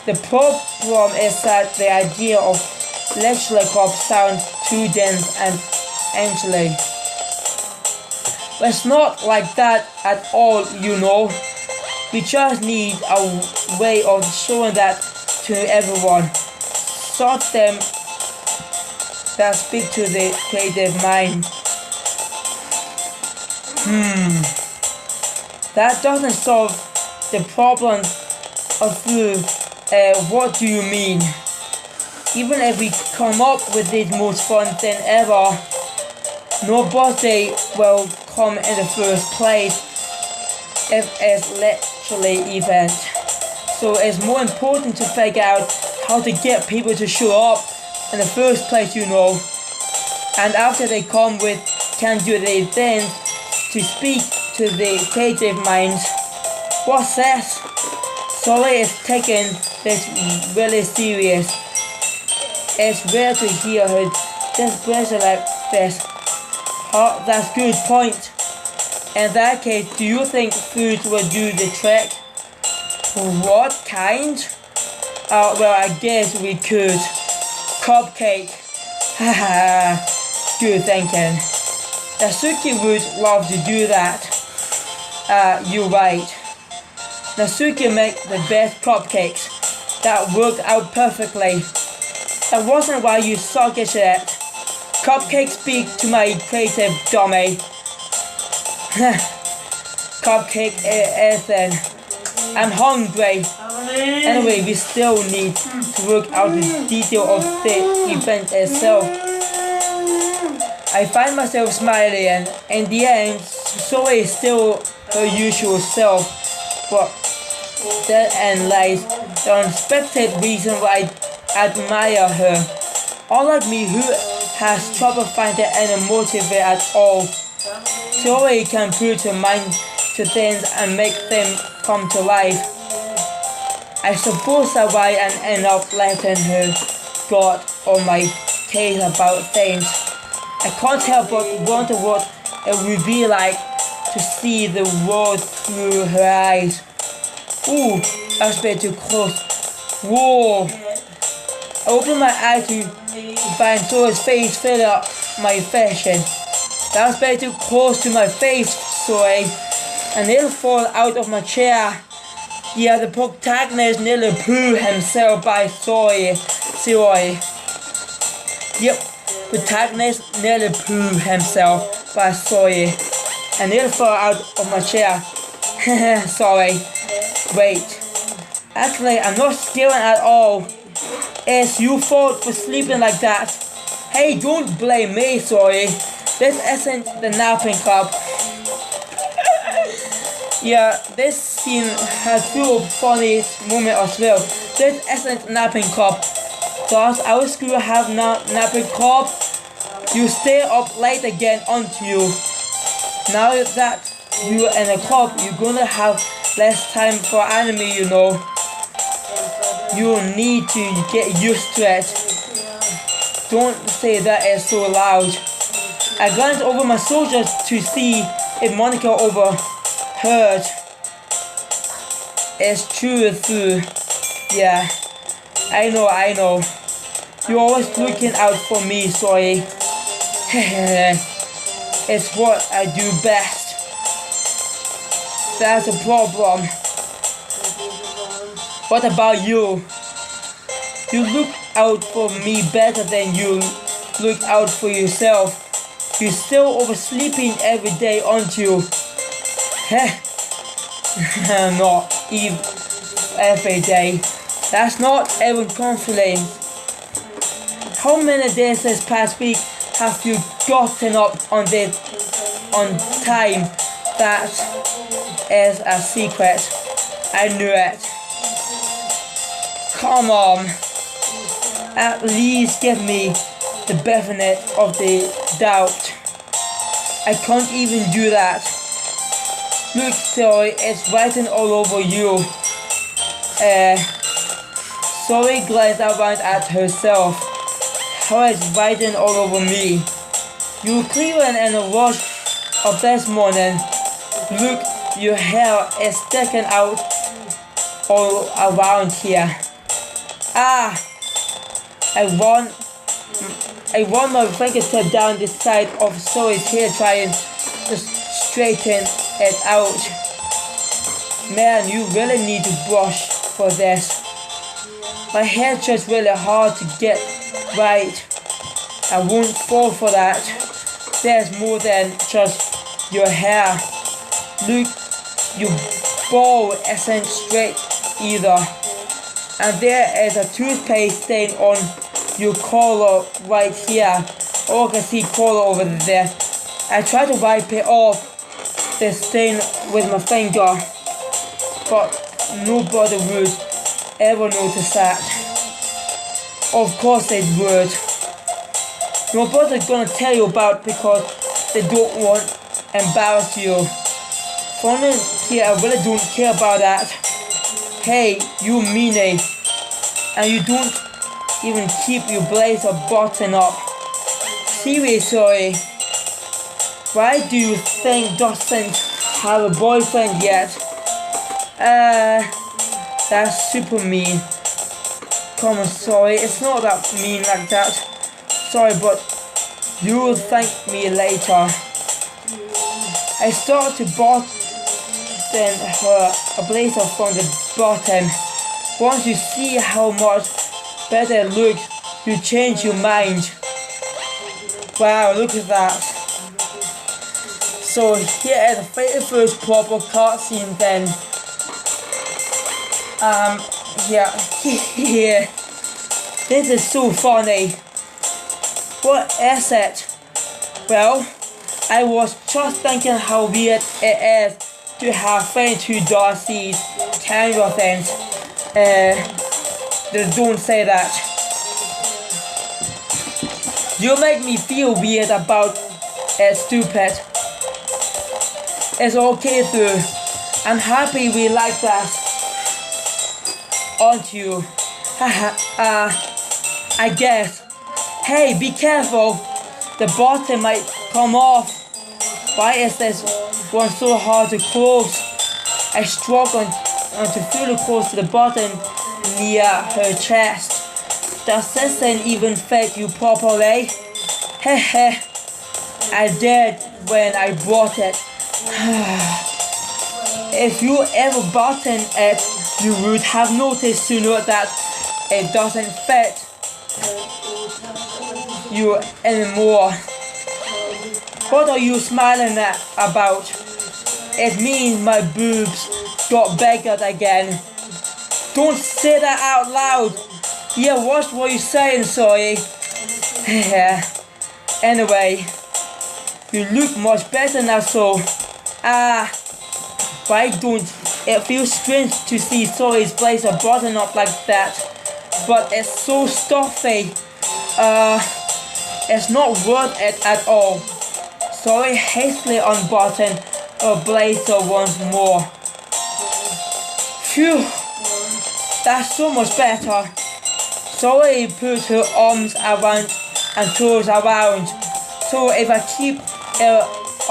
The problem is that the idea of lecture club sounds too dense and ancillary. But it's not like that at all, We just need a way of showing that to everyone. that speak to the creative mind. That doesn't solve the problem of food. What do you mean? Even if we come up with the most fun thing ever, no birthday will come in the first place if it's literally event. So it's more important to figure out how to get people to show up in the first place, you know. And after they come with can do the things to speak to the creative minds. What's this? Sully is taking this really serious. It's rare to hear her expression like this. Oh, that's a good point. In that case, do you think food will do the trick? What kind? Well, I guess we could. Cupcake. Haha, good thinking. Nasuki would love to do that. You're right. Nasuki makes the best cupcakes. That worked out perfectly. That wasn't why you suck at it. Cupcakes speak to my creative dummy. Cupcake is then. I'm hungry. Anyway, we still need to work out the detail of the event itself. I find myself smiling, and in the end, Zoe is still her usual self, but that and lies the unexpected reason why I admire her. Unlike me, who has trouble finding any motive at all, Zoe can put her mind to things and make them come to life. I suppose that's why I end up letting her got on my case about things. I can't help but wonder what it would be like to see the world through her eyes. Ooh, that's a bit too close. Whoa! I opened my eyes to find Zoe's face filling up my vision. That was a bit too close to my face, Zoe. I nearly fall out of my chair. Yeah, the protagonist nearly blew himself by Zoe. Yep, protagonist nearly blew himself by Zoe. I nearly fell out of my chair. Sorry. Wait. Actually, I'm not scared at all. It's your fault for sleeping like that. Hey, don't blame me, Zoe. This isn't the napping club. Yeah, this scene has few funny moments as well. This isn't napping club. Does our school have napping club? You stay up late again, aren't you? Now that you're in a club, you're gonna have less time for anime, you know. You need to get used to it. Don't say that it's so loud. I glanced over my shoulders to see if Monica overheard. It's true too. Yeah, I know. You're always looking out for me, sorry. It's what I do best. That's a problem. What about you? You look out for me better than you look out for yourself. You're still oversleeping every day, aren't you? Not even every day. That's not even confident. How many days this past week have you gotten up on time? That is a secret. I knew it. Come on. At least give me the benefit of the doubt. I can't even do that. Look, Zoe, it's writing all over you. Zoe glanced around at herself. How is writing all over me? You were clearing in a rush of this morning. Look, your hair is sticking out all around here. I run my fingertip down the side of Zoe's hair trying to straighten it out. Man, you really need to brush for this. My hair's just really hard to get right. I won't fall for that. There's more than just your hair. Look, your ball isn't straight either. And there is a toothpaste stain on your collar right here. Oh, I can see collar over there. I tried to wipe it off, the stain, with my finger, but nobody would ever notice that. Of course they would. Nobody's gonna tell you about because they don't want to embarrass you. Funny here, I really don't care about that. Hey, you mean it. And you don't even keep your blazer buttoned up. Seriously, why do you think doesn't have a boyfriend yet? That's super mean. Come on, sorry, it's not that mean like that. Sorry, but you will thank me later. I started to button her a blazer from the bottom. Once you see how much better it looks, you change your mind. Wow, look at that. So here is the very first proper cutscene then. Yeah, here. This is so funny. What is it? Well, I was just thinking how weird it is to have friends who don't see camera things. They don't say that. You make me feel weird about it, stupid. It's okay though. I'm happy we like that. Aren't you? Haha, I guess. Hey, be careful. The button might come off. Why is this one so hard to close? I struggle to feel close to the button near her chest. Does this thing even fit you properly? Heh, I did when I bought it. If you ever button it, you would have noticed sooner that it doesn't fit you anymore. What are you smiling at about? It means my boobs got bigger again. Don't say that out loud. Yeah, what were you saying, sorry? Anyway, you look much better now, so why don't it feels strange to see Zoe's blazer button up like that, but it's so stuffy. It's not worth it at all. Zoe hastily unbuttoned her blazer once more. Phew, that's so much better. Zoe put her arms around and toes around. So if I keep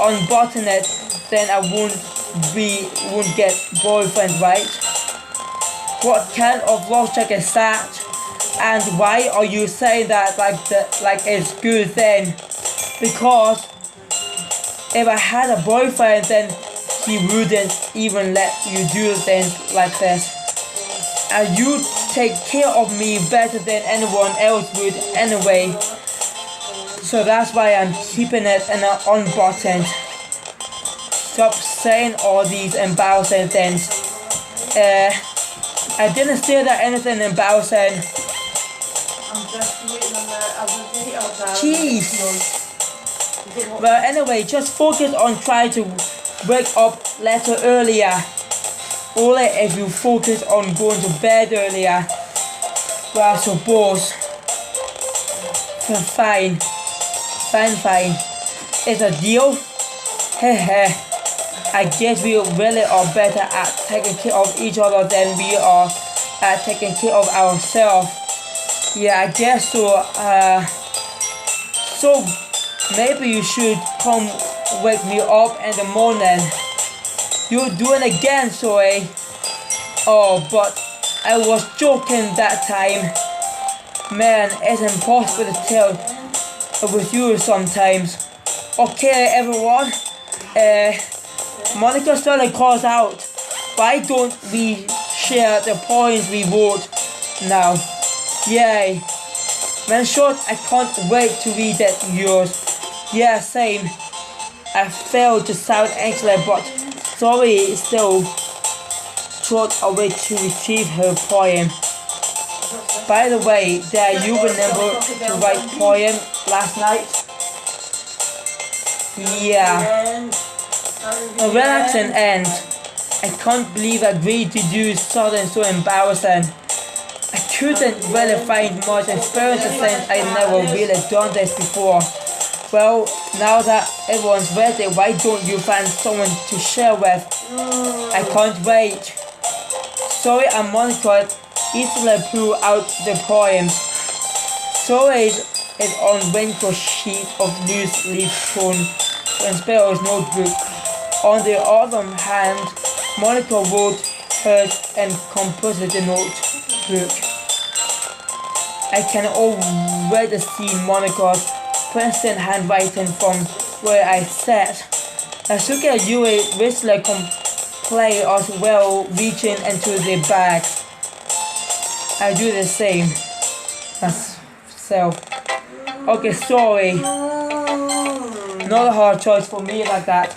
unbutton it, then I won't get boyfriend, right? What kind of logic is that? And why are you saying that like it's good then? Because if I had a boyfriend, then he wouldn't even let you do things like this. And you take care of me better than anyone else would anyway. So that's why I'm keeping it unbuttoned. Stop saying all these embarrassing things. I didn't say that anything embarrassing. Jeez. Well, anyway, just focus on trying to wake up later earlier. Only if you focus on going to bed earlier. Well, I suppose. Fine. It's a deal? Heh. I guess we really are better at taking care of each other than we are at taking care of ourselves. Yeah, I guess so. So maybe you should come wake me up in the morning. You're doing it again, sorry. Oh, but I was joking that time. Man, it's impossible to tell with you sometimes. Okay, everyone. Monica suddenly calls out, why don't we share the points we wrote now? Yay. MISHORT, I can't wait to read that yours. Yeah, same. I failed to sound excellent, but sorry still thought a way to retrieve her poem. By the way, did you remember to write poem last night? Yeah. Relax and end. I can't believe I agreed to do something so embarrassing. I couldn't really find much experience since I never really done this before. Well, now that everyone's ready, why don't you find someone to share with? I can't wait. Sorry, I'm Monica easily blew out the poem. Sorry is on wrinkled sheet of loose leaf torn in Sparrow's notebook. On the other hand, Monica wrote hers and composed the notebook. I can already see Monica's Princeton handwriting from where I sat. Asuka Yui whistler play as well, reaching into the bag. I do the same myself. Okay, sorry. Not a hard choice for me like that.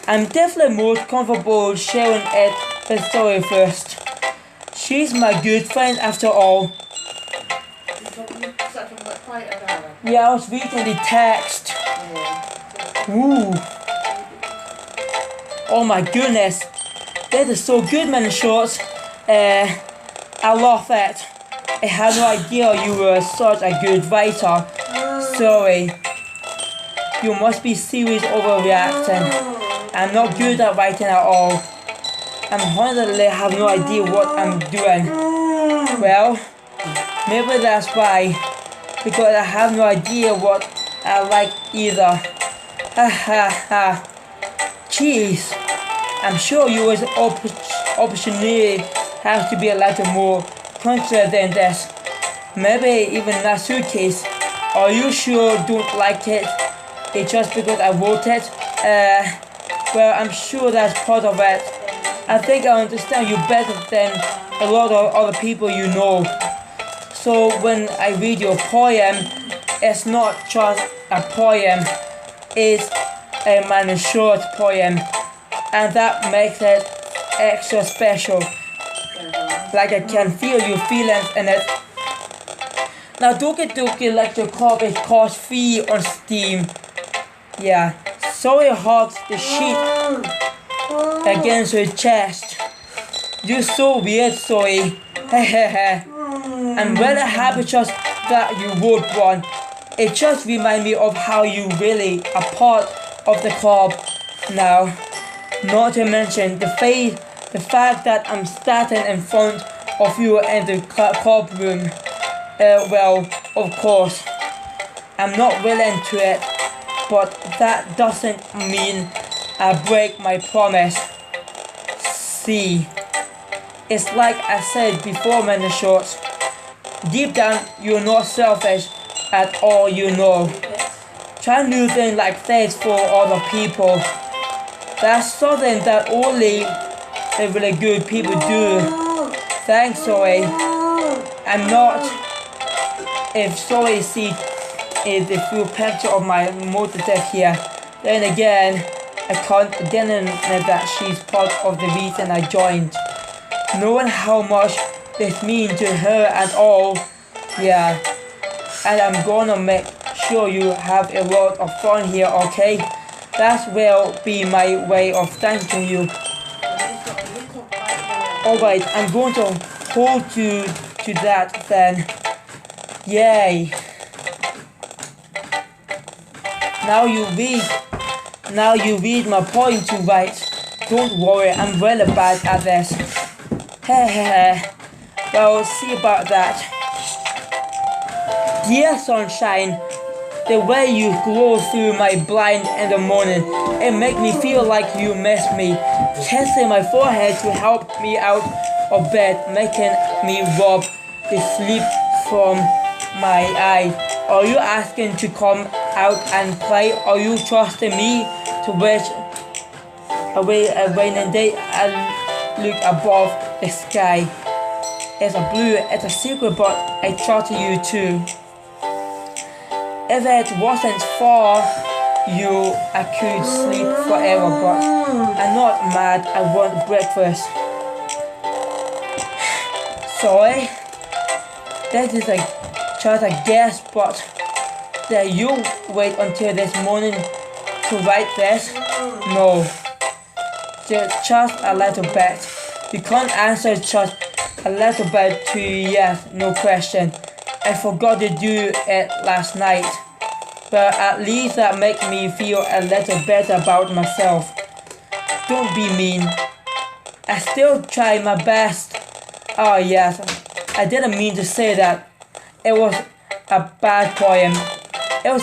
I'm definitely more comfortable sharing the story first. She's my good friend after all. Yeah, I was reading the text. Ooh. Oh my goodness. That is so good, MISHORT. I love it. I had no idea you were such a good writer. Sorry. You must be serious overreacting. I'm not good at writing at all. I'm honestly have no idea what I'm doing. Well, maybe that's why. Because I have no idea what I like either. Ha ha ha. Jeez. I'm sure yours opportunity has to be a little more considered than this. Maybe even that suitcase. Are you sure don't like it? It's just because I wrote it? Well, I'm sure that's part of it. I think I understand you better than a lot of other people you know. So when I read your poem, it's not just a poem, it's a MISHORT poem, and that makes it extra special. Like I can feel your feelings in it. Now Doki Lecture Club is cost free on Steam. Yeah, Zoe hugs the sheet against her chest. You're so weird, Zoe. Hehehe. I'm really happy just that you wrote one. It just reminds me of how you really are part of the club now. Not to mention the fact that I'm standing in front of you in the club room. Well, of course, I'm not really into it, but that doesn't mean I break my promise. See, it's like I said before, MISHORT. Deep down, you're not selfish at all, you know. Try new things like this for other people. That's something that only the really good people do. Thanks, Zoe. I'm not. If Zoe sees the full picture of my motive here, then again, I can't deny that she's part of the reason I joined. Knowing how much this means to her and all, yeah. And I'm gonna make sure you have a lot of fun here, okay? That will be my way of thanking you. Alright, I'm going to hold you to that then. Yay. Now you read my point to write. Don't worry, I'm really bad at this. Hehehe. Well, see about that. Dear sunshine, the way you glow through my blind in the morning, it makes me feel like you miss me. Kissing my forehead to help me out of bed, making me rub the sleep from my eyes. Are you asking to come out and play? Are you trusting me to wish away a rainy day and look above the sky? It's a blue, it's a secret, but I trust you too. If it wasn't for you, I could sleep forever, but I'm not mad. I want breakfast. Sorry, that is just a guess, but did you wait until this morning to write this? No, just a little bit. You can't answer just a little bit to yes, no question. I forgot to do it last night, but at least that makes me feel a little better about myself. Don't be mean. I still try my best. Oh yes, I didn't mean to say that. It was a bad poem. It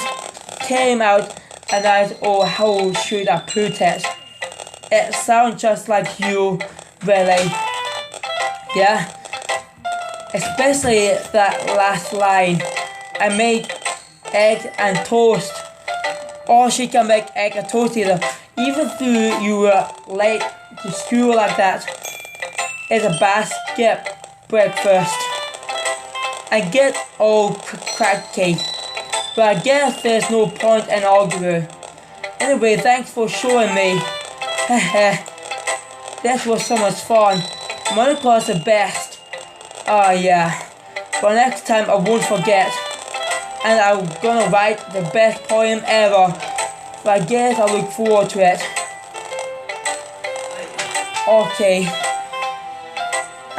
came out and I thought, how should I put it? It sounds just like you, really. Yeah? Especially that last line. I made egg and toast. Or she can make egg and toast either. Even though you were late to school like that. It's a bad skip breakfast. I get all cracky, but I guess there's no point in arguing. Anyway, thanks for showing me. Heh. This was so much fun. Monica's the best. Oh yeah. But next time I won't forget. And I'm gonna write the best poem ever. But I guess I look forward to it. Okay.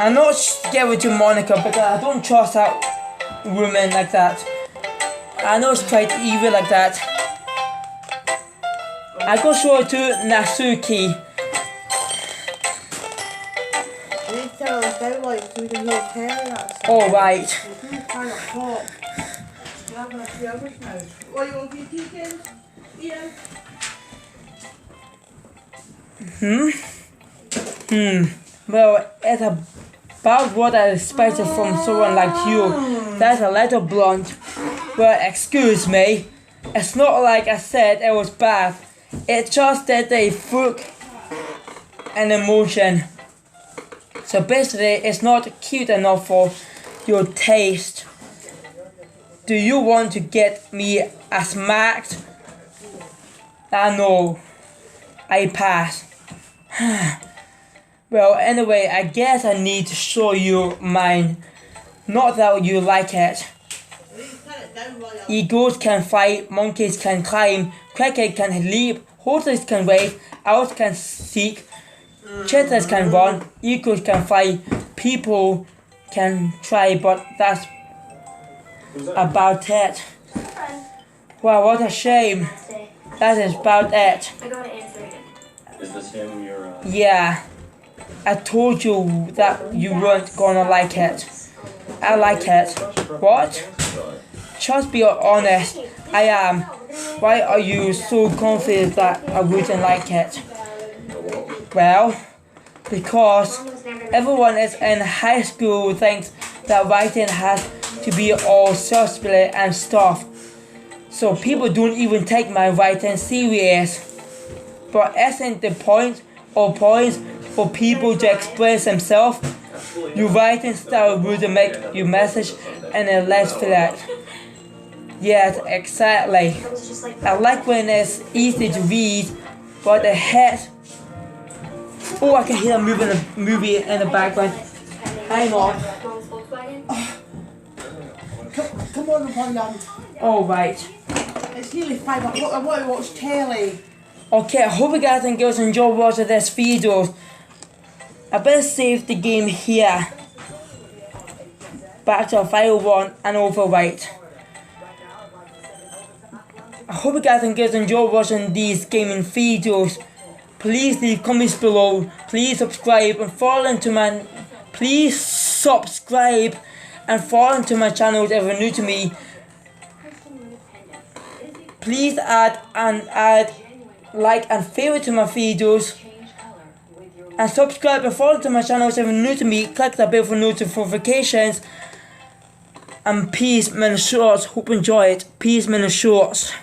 I'm not scared to Monica because I don't trust that woman like that. I know it's quite evil like that. I go show it to Natsuki. Alright. Well, it's about what I expected from someone like you. That's a little blunt. But excuse me, it's not like I said it was bad. It's just that they took an emotion. So basically, it's not cute enough for your taste. Do you want to get me smacked? No, I pass. Well, anyway, I guess I need to show you mine. Not that you like it. Eagles can fly, monkeys can climb, crickets can leap, horses can race, owls can seek, cheetahs can run, eagles can fly, people can try, but that's about it. Wow, what a shame. That is about it. I gotta answer it. Is this him you're Yeah. I told you that you weren't gonna like it. I like it. What? Just be honest. I am. Why are you so confident that I wouldn't like it? Well, because everyone is in high school thinks that writing has to be all subtle and stuff. So people don't even take my writing serious. But isn't the point or points for people to express themselves? Your writing style would make your message and a less flat. Yes, exactly. I like when it's easy to read, but the head. Oh, I can hear a movie in the background. Hang on. Come on, Jan. All right. It's nearly 5 o'clock. I want to watch telly. Okay, I hope you guys and girls enjoy watching this video. I better save the game here. Back to File 1 and overwrite. I hope you guys and girls enjoy watching these gaming videos. Please leave comments below. Please subscribe and fall into my. Please subscribe and fall into my channel if you're new to me. Please add like and favorite to my videos. And subscribe and follow to my channel if you're new to me. Click the bell for notifications. And peace, MISHORT. Hope you enjoy it. Peace, MISHORT.